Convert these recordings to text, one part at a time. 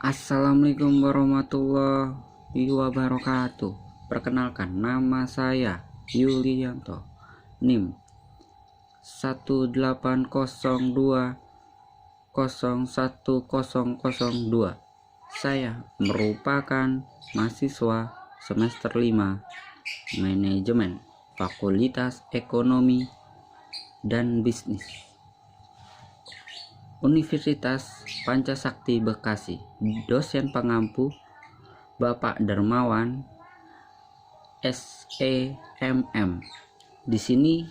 Assalamualaikum warahmatullahi wabarakatuh. Perkenalkan, nama saya Yulianto, NIM 180201002. Saya merupakan mahasiswa semester 5 Manajemen Fakultas Ekonomi dan Bisnis Universitas Pancasakti Bekasi. Dosen pengampu Bapak Dermawan SEMM. Di sini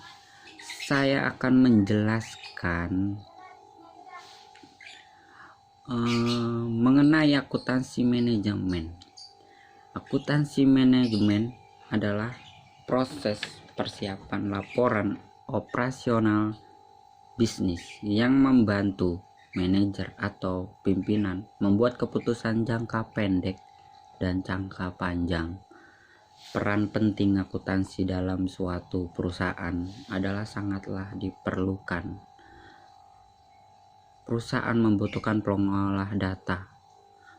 saya akan menjelaskan mengenai akuntansi manajemen. Akuntansi manajemen adalah proses persiapan laporan operasional bisnis yang membantu manajer atau pimpinan membuat keputusan jangka pendek dan jangka panjang. Peran penting akuntansi dalam suatu perusahaan adalah sangatlah diperlukan. Perusahaan membutuhkan pengolah data,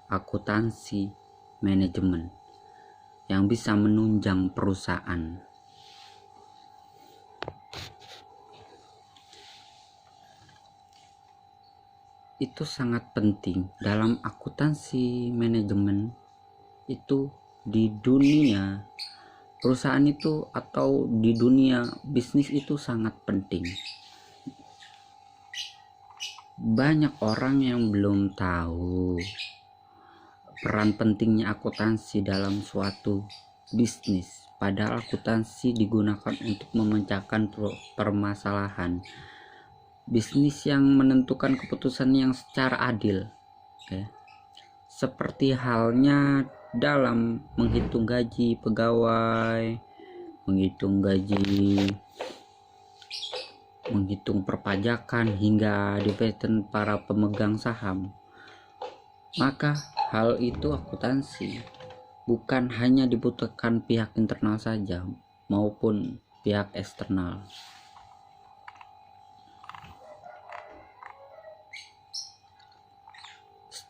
akuntansi manajemen yang bisa menunjang perusahaan. Itu sangat penting dalam akuntansi manajemen itu di dunia perusahaan itu atau di dunia bisnis itu sangat penting. Banyak orang yang belum tahu peran pentingnya akuntansi dalam suatu bisnis, padahal akuntansi digunakan untuk memecahkan permasalahan bisnis yang menentukan keputusan yang secara adil, seperti halnya dalam menghitung gaji pegawai, menghitung perpajakan hingga dividen para pemegang saham. Maka hal itu akuntansi bukan hanya dibutuhkan pihak internal saja maupun pihak eksternal.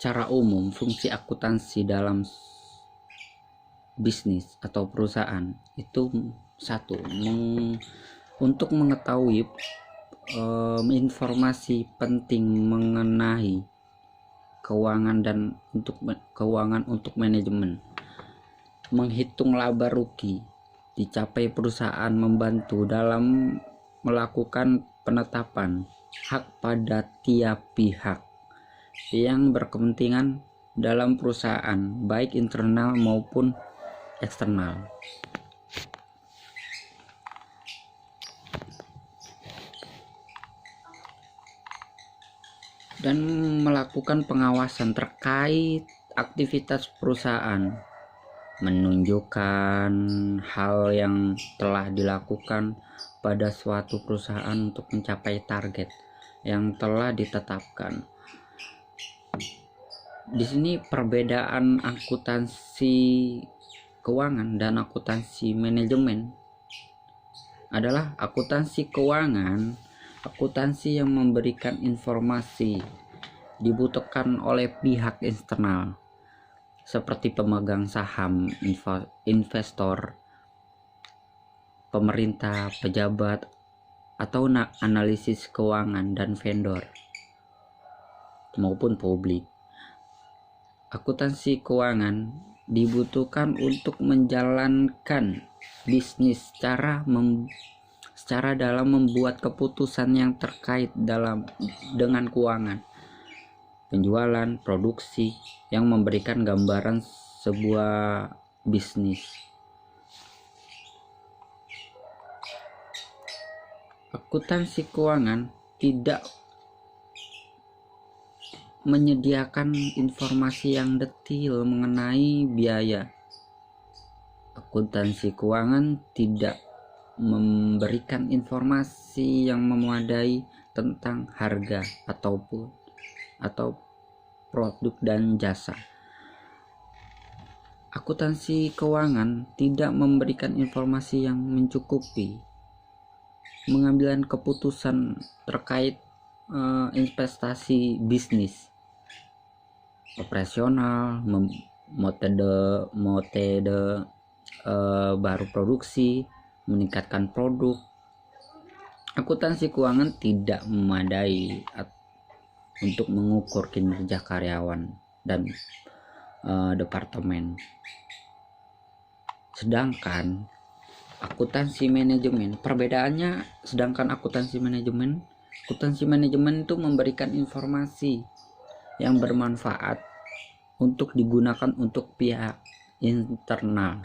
Secara umum, fungsi akuntansi dalam bisnis atau perusahaan itu satu, untuk mengetahui informasi penting mengenai keuangan dan keuangan untuk manajemen, menghitung laba rugi dicapai perusahaan, membantu dalam melakukan penetapan hak pada tiap pihak yang berkepentingan dalam perusahaan, baik internal maupun eksternal. Dan melakukan pengawasan terkait aktivitas perusahaan, menunjukkan hal yang telah dilakukan pada suatu perusahaan untuk mencapai target yang telah ditetapkan. Di sini perbedaan akuntansi keuangan dan akuntansi manajemen adalah akuntansi keuangan, akuntansi yang memberikan informasi dibutuhkan oleh pihak eksternal seperti pemegang saham, investor, pemerintah, pejabat, atau analisis keuangan dan vendor maupun publik. Akuntansi keuangan dibutuhkan untuk menjalankan bisnis secara dalam membuat keputusan yang terkait dengan keuangan, penjualan, produksi, yang memberikan gambaran sebuah bisnis. Akuntansi keuangan tidak menyediakan informasi yang detail mengenai biaya. Akuntansi keuangan tidak memberikan informasi yang memadai tentang harga atau produk dan jasa. Akuntansi keuangan tidak memberikan informasi yang mencukupi mengambil keputusan terkait investasi bisnis. operasional, metode baru produksi, meningkatkan produk. Akuntansi keuangan tidak memadai untuk mengukur kinerja karyawan dan departemen. Sedangkan akuntansi manajemen, perbedaannya, akuntansi manajemen itu memberikan informasi yang bermanfaat untuk digunakan untuk pihak internal.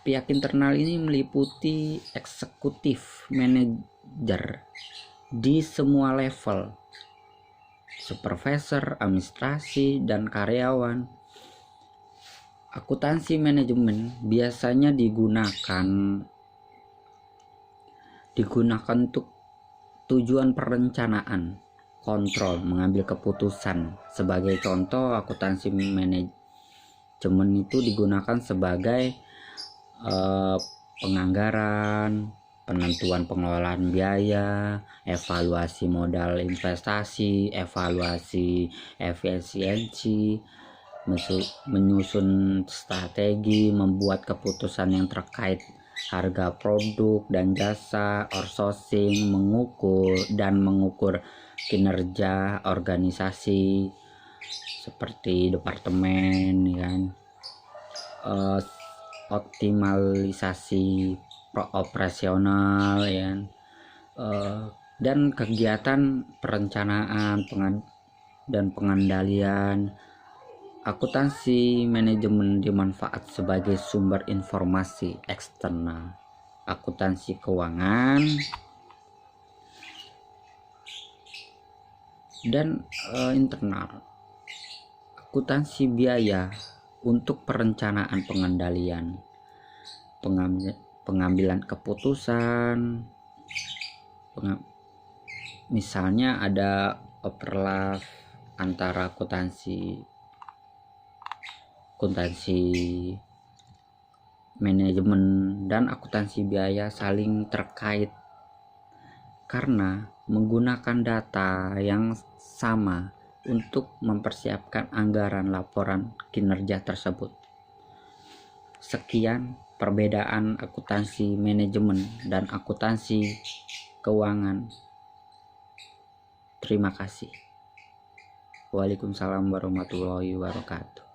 Pihak internal ini meliputi eksekutif, manajer di semua level, supervisor, administrasi, dan karyawan. Akuntansi manajemen biasanya digunakan untuk tujuan perencanaan, kontrol, mengambil keputusan. Sebagai contoh, akuntansi manajemen itu digunakan sebagai penganggaran, penentuan pengelolaan biaya, evaluasi modal investasi, evaluasi efisiensi, menyusun strategi, membuat keputusan yang terkait harga produk dan jasa, outsourcing, mengukur kinerja organisasi seperti departemen, kan, optimalisasi operasional, ya, dan kegiatan perencanaan dan pengendalian. Akuntansi manajemen dimanfaat sebagai sumber informasi eksternal. Akuntansi keuangan dan internal. Akuntansi biaya untuk perencanaan, pengendalian, pengambilan keputusan. Misalnya ada overlap antara akuntansi manajemen dan akuntansi biaya saling terkait karena menggunakan data yang sama untuk mempersiapkan anggaran laporan kinerja tersebut. Sekian perbedaan akuntansi manajemen dan akuntansi keuangan. Terima kasih. Waalaikumsalam warahmatullahi wabarakatuh.